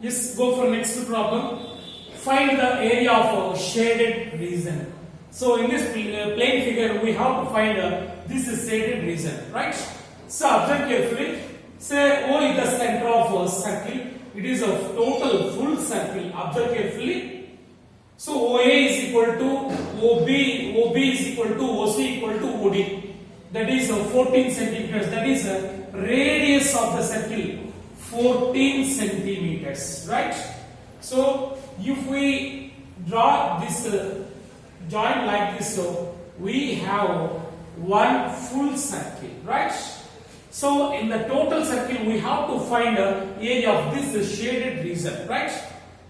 Yes, go for next problem. Find the area of a shaded region. So in this plain figure, we have to find this is shaded region, right? So observe carefully. Say O is the center of a circle. It is a total full circle. Observe carefully. So OA is equal to OB is equal to OC equal to OD. That is 14 centimeters. That is radius of the circle 14 centimeters, right? So if we draw this joint like this, so we have one full circle, right? So in the total circle we have to find the area of this shaded region, right?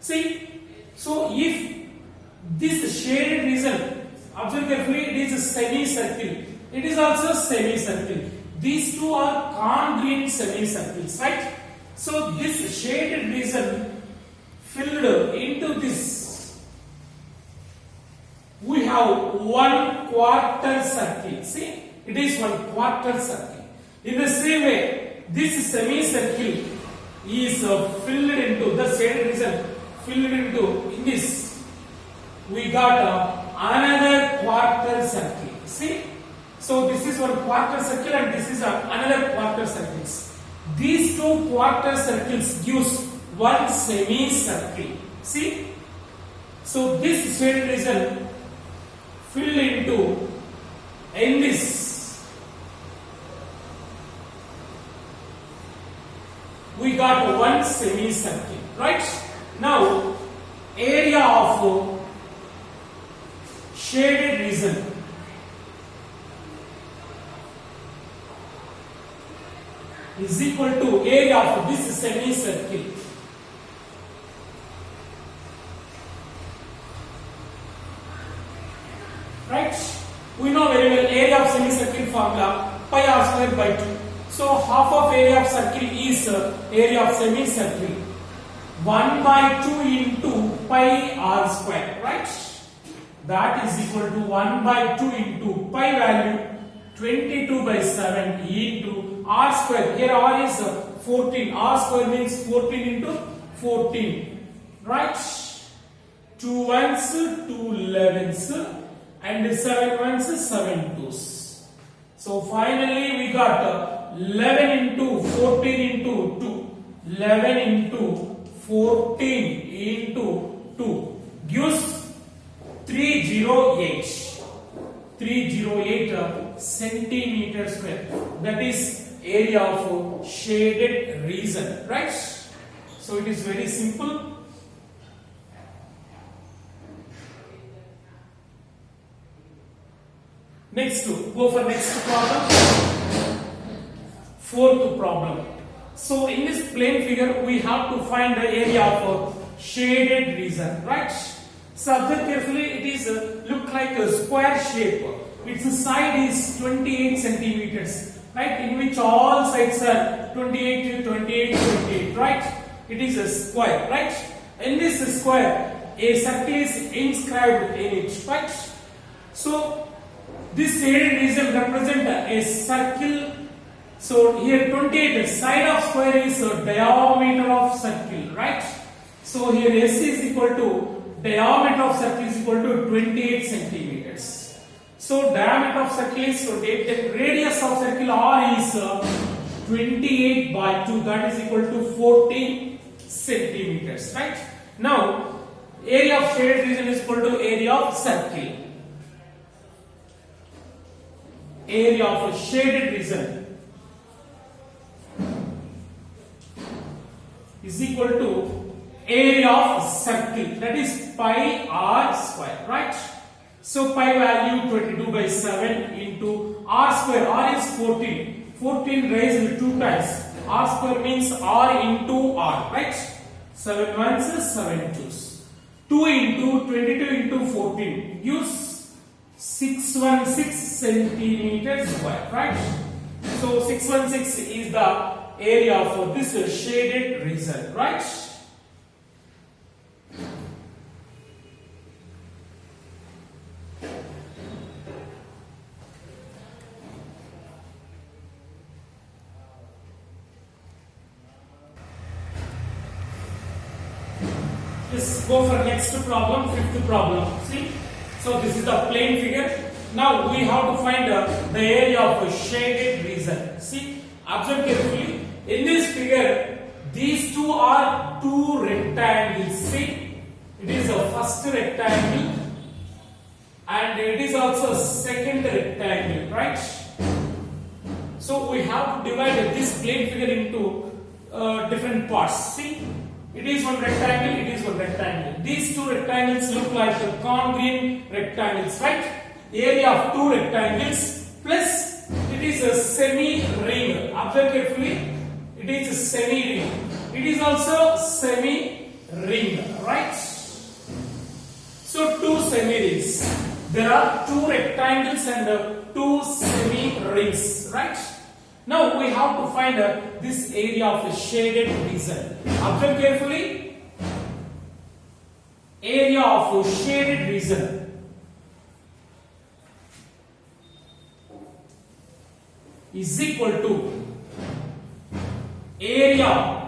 See, so if this shaded region, observe carefully, it is a semicircle. It is also semicircle. These two are congruent semicircles, right? So this shaded region filled into this, we have 1/4 circle. See, it is 1/4 circle. In the same way, this semicircle is filled into the shaded region, filled into in this. We got another quarter circle. See, so this is 1/4 circle and this is another quarter circles. These two quarter circles gives one semicircle. See, so this shaded region filled into in this. We got one semicircle, right? Now, area of shaded region is equal to area of this semicircle. Right? We know very well area of semicircle formula pi r square by 2. So half of area of circle is area of semicircle 1 by 2 into pi r square, right? That is equal to 1 by 2 into pi value 22 by 7 into r square. Here r is 14. R square means 14 into 14. Right? 2 ones, 2 elevens, and 7 ones, 7 twos. So finally we got 11 into 14 into 2. 11 into 14 into 2 gives 308. 308 centimeter square. That is area of shaded region, right? So it is very simple. Next, go for next problem. Fourth problem. So in this plane figure, we have to find the area of shaded region, right? So observe carefully, it is look like a square shape. Its side is 28 centimeters, right? In which all sides are 28, 28, 28, right? It is a square, right? In this square, a circle is inscribed in it, right? So this shaded region represents a circle. So here 28, side of square is diameter of circle, right? So here S is equal to diameter of circle is equal to 28 centimeters. So diameter of circle is 28. The radius of circle R is 28 by 2. That is equal to 14 centimeters, right? Now, area of shaded region is equal to area of circle. Area of a shaded region is equal to area of circle, that is pi r square, right? So pi value 22 by 7 into r square. R is 14. 14 raised 2 times. R square means r into r, right? 7 ones, 7 twos. 2 into 22 into 14 gives 616 centimeters square, right? So 616 is the area for this shaded region, right? Let's go for next problem, fifth problem. See, so this is the plane figure. Now we have to find the area of a shaded region. See, observe carefully. In this figure, these two are two rectangles. See, it is a first rectangle and it is also a second rectangle, right? So we have to divide this plane figure into different parts. See, it is one rectangle, it is one rectangle. These two rectangles look like the congruent rectangles, right? Area of two rectangles plus it is a semi-ring. Observe carefully. It is a semi-ring. It is also semi-ring, right? So two semi-rings. There are two rectangles and two semi-rings, right? Now we have to find this area of a shaded region. Observe carefully. Area of a shaded region is equal to area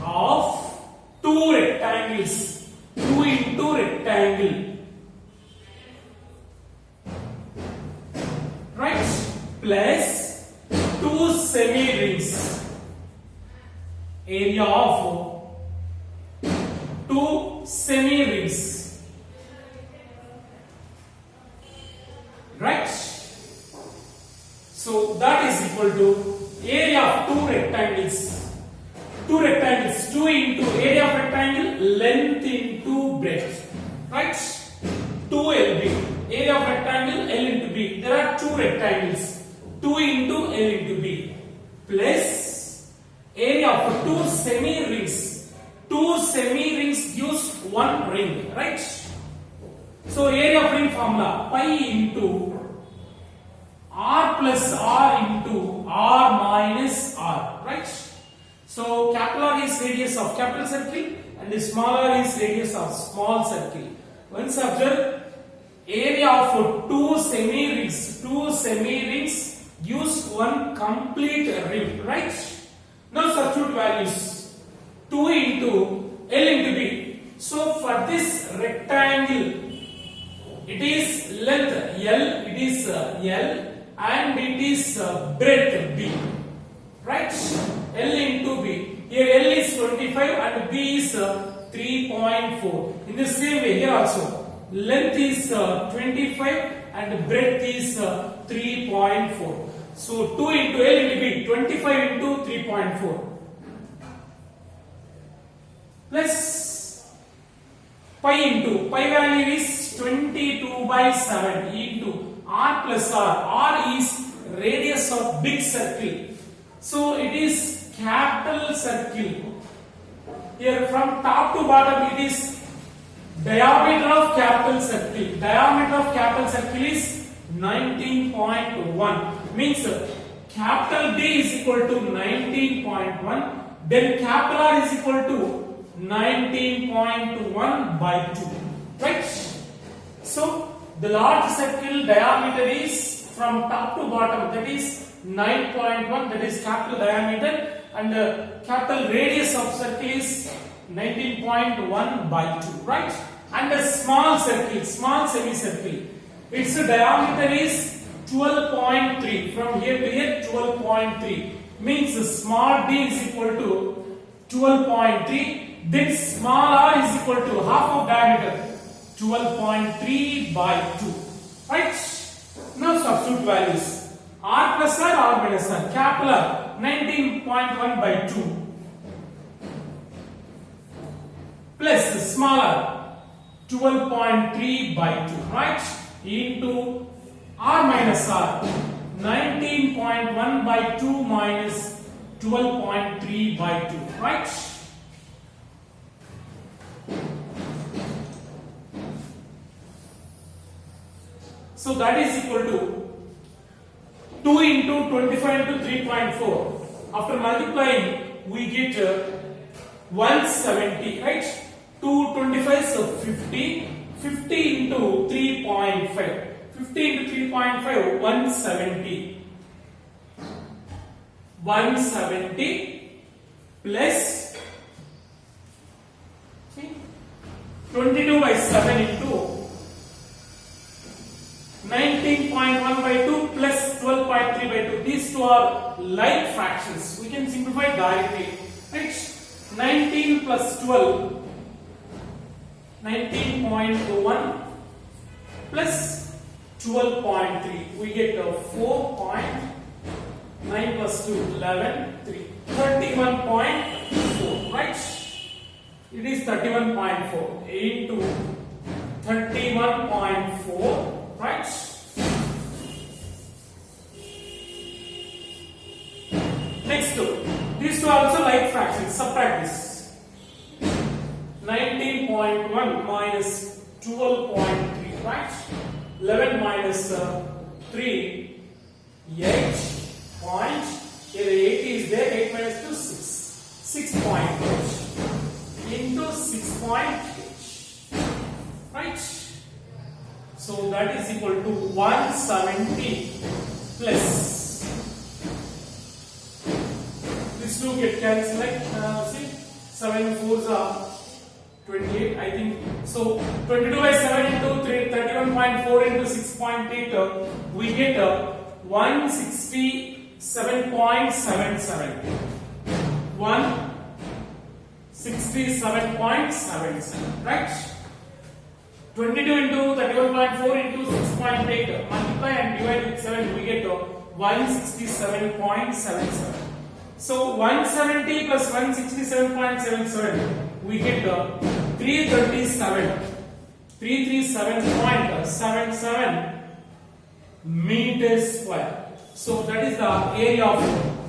of two rectangles, 2 into rectangle, right, plus two semi-rings. Area of two semi-rings, right? So that is equal to area of two rectangles. Two rectangles, 2 into area of rectangle, length into breadth, right? 2LB, area of rectangle, L into B. There are two rectangles, 2 into L into B, plus area of two semi-rings. Two semi-rings gives one ring, right? So area of ring formula, pi into R plus R into R minus R, right? So capital R is radius of capital circle and the small r is radius of small circle. Once observe, area of two semi-rings gives one complete ring, right? Now substitute values, 2 into L into B. So for this rectangle, it is length L, it is L, and it is breadth B, right? L into B. Here L is 25 and B is 3.4. In the same way here also, length is 25 and breadth is 3.4. So 2 into L into B, 25 into 3.4 plus pi into pi value is 22 by 7 into R plus R. R is radius of big circle. So it is capital circle. Here from top to bottom it is diameter of capital circle. Diameter of capital circle is 19.1. Means capital D is equal to 19.1. Then capital R is equal to 19.1 by 2. Right? So the large circle diameter is from top to bottom, that is 9.1, that is capital diameter, and capital radius of circle is 19.1 by 2, right? And the small circle, small semicircle, its diameter is 12.3. From here to here, 12.3 means small d is equal to 12.3. Then small r is equal to half of diameter, 12.3 by 2, right? Now substitute values. R plus R, R minus R. Capital R, 19.1 by 2. Plus smaller, 12.3 by 2, right? Into R minus R, 19.1 by 2 minus 12.3 by 2, right? So that is equal to 2 into 25 into 3.4. After multiplying, we get 170, right? 225 is 50. 50 into 3.5. 50 into 3.5, 170. 170 plus 22 by 7 into 19.1 by 2 plus 12.3 by 2. These two are like fractions. We can simplify directly. Right? 19 plus 12, 19.1 plus 12.3. We get 4.9 plus 2, 11, 3. 31.4. Right? It is 31.4 into 31.4. Right? Next two. These two are also like fractions. Subtract this. 19.1 minus 12.3. Right? 11 minus 3. 8 point. Here 8 is there. 8 minus 2, 6. 6.8 into 6.8. Right? So that is equal to 170 plus. These two get cancelled. Like see, 7 4s are 28. I think so. 22 by 7 into 31.4 into 6.8. We get 167.77. 167.77. Right? 22 into 31.4 into 6.8, multiply and divide with 7, we get 167.77. So 170 plus 167.77, we get 337.77 meters square. So that is the area of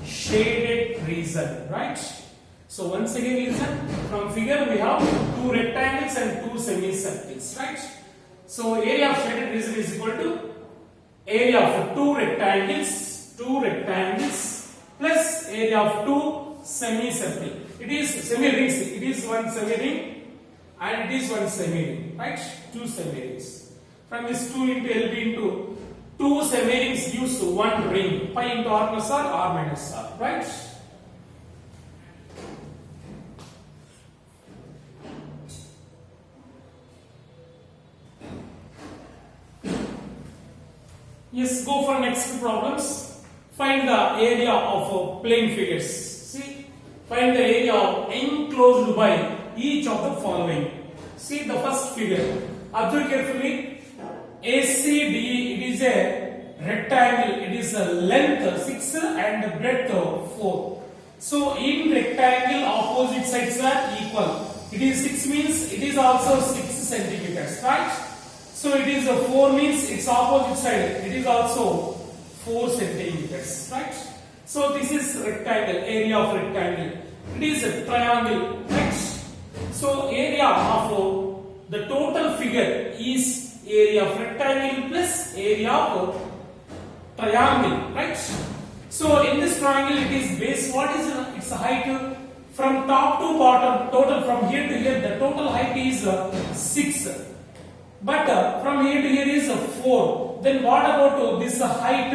shaded region, right? So once again listen, from figure we have two rectangles and two semicircles, right? So area of shaded region is equal to area of two rectangles plus area of two semicircle. It is semi-rings, it is one semi-ring and it is one semi-ring, right? Two semi-rings. From this 2 into LB into 2 semi-rings gives one ring, pi into r plus r minus r, right? Yes, go for next problems. Find the area of plane figures. See, find the area enclosed by each of the following. See the first figure. Observe carefully. ACDE, it is a rectangle. It is a length 6 and breadth 4. So in rectangle, opposite sides are equal. It is 6 means it is also 6 centimeters, right? So it is 4 means its opposite side. It is also 4 centimeters, right? So this is rectangle, area of rectangle. It is a triangle, right? So area of the total figure is area of rectangle plus area of triangle, right? So in this triangle, it is base. What is its height? From top to bottom, total from here to here, the total height is 6. But from here to here is 4. Then what about this height?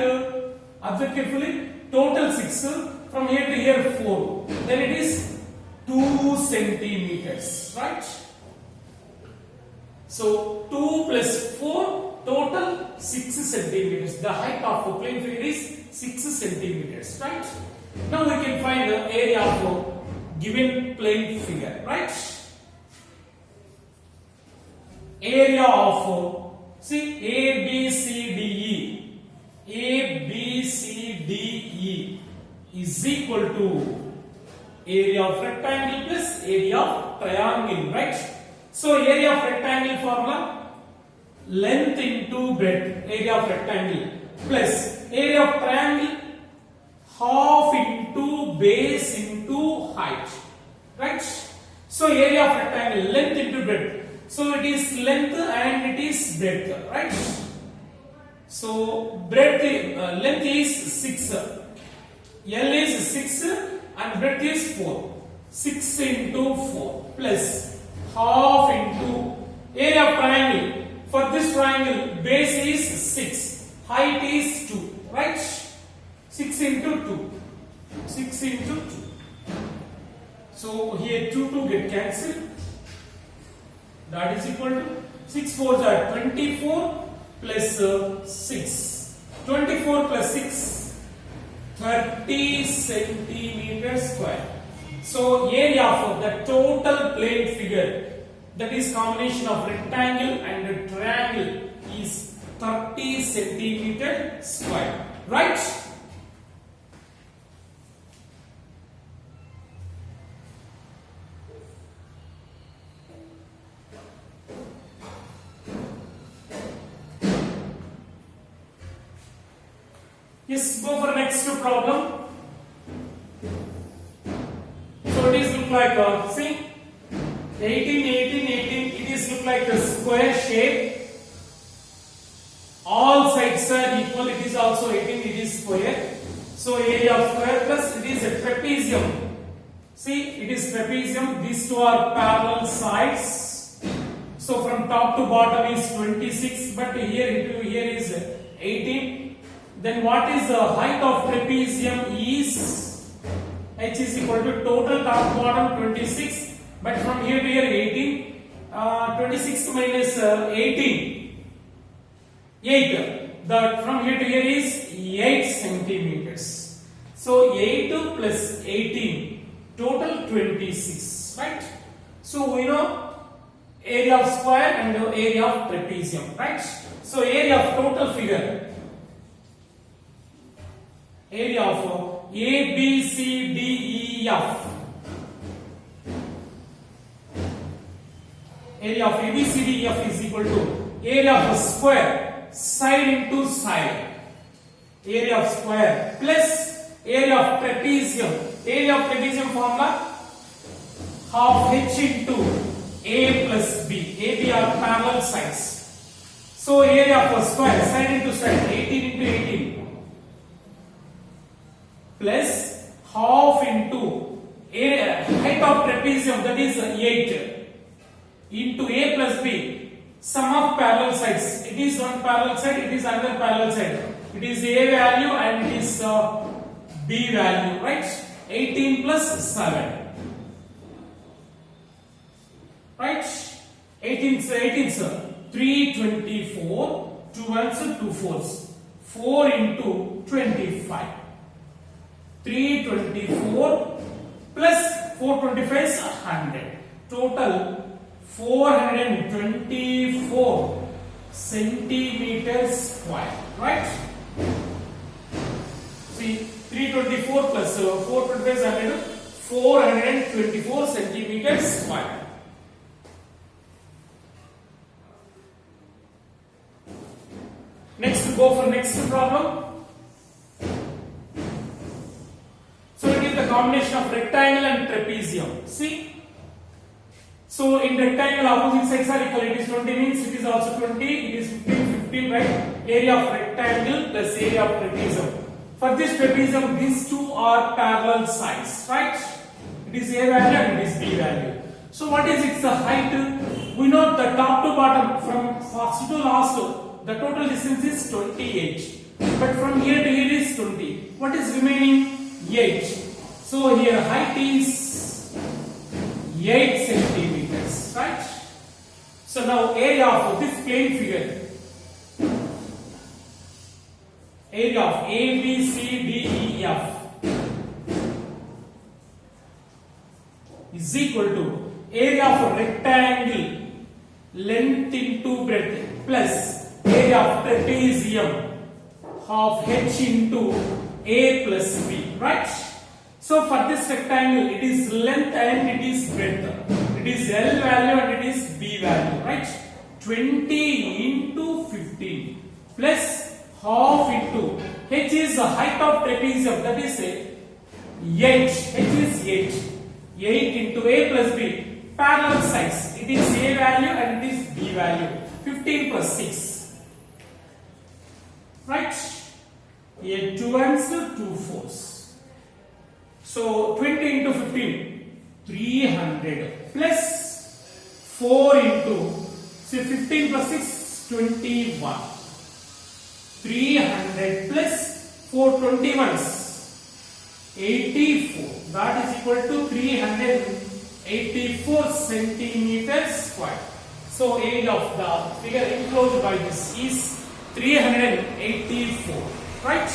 Observe carefully. Total 6. From here to here 4. Then it is 2 centimeters, right? So 2 plus 4, total 6 centimeters. The height of a plane figure is 6 centimeters, right? Now we can find the area of a given plane figure, right? Area of, see, ABCDE is equal to area of rectangle plus area of triangle, right? So area of rectangle formula, length into breadth, area of rectangle, plus area of triangle, half into base into height, right? So area of rectangle, length into breadth. So it is length and it is breadth, right? So breadth, length is 6, L is 6 and breadth is 4. 6 into 4 plus half into area of triangle. For this triangle, base is 6, height is 2, right? 6 into 2. 6 into 2. So here 2 get cancelled. that is equal to 6 4s are 24 plus 6. 24 plus 6, 30 centimeters square. So area of the total plane figure, that is combination of rectangle and triangle, is 30 centimeter square, right? Yes, go for next problem. So it is look like see 18, 18, 18. It is look like a square shape. All sides are equal. It is also 18. It is square. So area of square plus it is a trapezium. See, it is trapezium. These two are parallel sides. So from top to bottom is 26, but here is 18. Then what is the height of trapezium is h is equal to total top bottom 26, but from here to here 18. 26 minus 18, 8. That from here to here is 8 centimeters. So 8 plus 18, total 26, right? So we know area of square and area of trapezium, right? So area of total figure, area of A, B, C, D, E, F. Area of A, B, C, D, E, F is equal to area of a square, side into side. Area of square plus area of trapezium. Area of trapezium formula, half h into A plus B. A, B are parallel sides. So area of a square, side into side, 18 into 18. Plus half into area, height of trapezium, that is 8, into A plus B, sum of parallel sides. It is one parallel side, it is another parallel side. It is A value and it is B value, right? 18 plus 7, right? 18 sir, 324, 2 ones, 2 fours, 4 into 25. 324 plus 425 is 100. Total 424 centimeters square, right? See, 324 plus 425 is 100, 424 centimeters square. Next, go for next problem. So it is the combination of rectangle and trapezium. See? So in rectangle opposite sides are equal. It is 20 means it is also 20. It is 15, 15, right? Area of rectangle plus area of trapezium. For this trapezium, these two are parallel sides, right? It is A value and it is B value. So what is its height? We know the top to bottom, from first to last, the total distance is 28. But from here to here is 20. What is remaining? 8. So here height is 8 centimeters, right? So now area of this plane figure, area of A, B, C, D, E, F is equal to area of a rectangle, length into breadth, plus area of trapezium, half h into A plus B, right? So for this rectangle, it is length and it is breadth. It is L value and it is B value, right? 20 into 15 plus half into h is the height of trapezium, that is 8. H is 8. 8 into A plus B. Parallel sides. It is A value and it is B value. 15 plus 6. Right? Here 2 ones, 2 fours. So 20 into 15, 300 plus 4 into, say 15 plus 6, 21. 300 plus 421s, 84. That is equal to 384 centimeters square. So area of the figure enclosed by this is 384, right?